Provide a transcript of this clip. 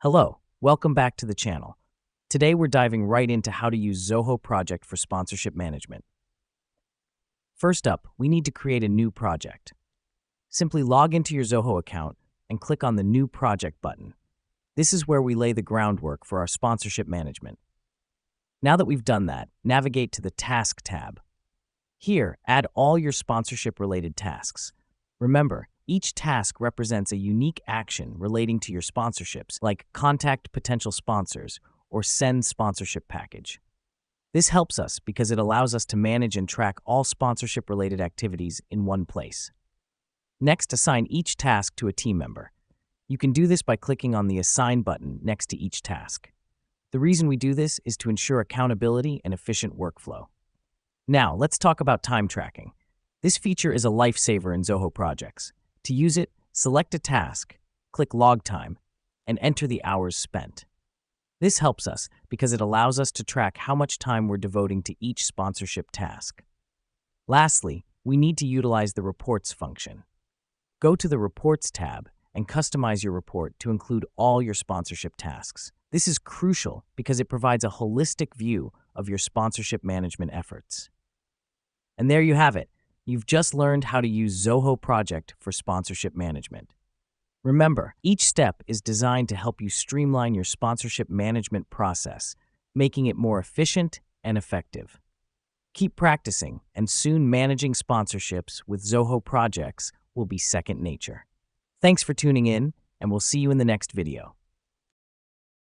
Hello, welcome back to the channel. Today we're diving right into how to use Zoho Project for sponsorship management. First up, we need to create a new project. Simply log into your Zoho account and click on the New Project button. This is where we lay the groundwork for our sponsorship management. Now that we've done that, navigate to the Task tab. Here, add all your sponsorship-related tasks. Remember, each task represents a unique action relating to your sponsorships, like contact potential sponsors or send sponsorship package. This helps us because it allows us to manage and track all sponsorship-related activities in one place. Next, assign each task to a team member. You can do this by clicking on the Assign button next to each task. The reason we do this is to ensure accountability and efficient workflow. Now, let's talk about time tracking. This feature is a lifesaver in Zoho projects. To use it, select a task, click Log Time, and enter the hours spent. This helps us because it allows us to track how much time we're devoting to each sponsorship task. Lastly, we need to utilize the Reports function. Go to the Reports tab and customize your report to include all your sponsorship tasks. This is crucial because it provides a holistic view of your sponsorship management efforts. And there you have it. You've just learned how to use Zoho Project for sponsorship management. Remember, each step is designed to help you streamline your sponsorship management process, making it more efficient and effective. Keep practicing, and soon managing sponsorships with Zoho projects will be second nature. Thanks for tuning in, and we'll see you in the next video.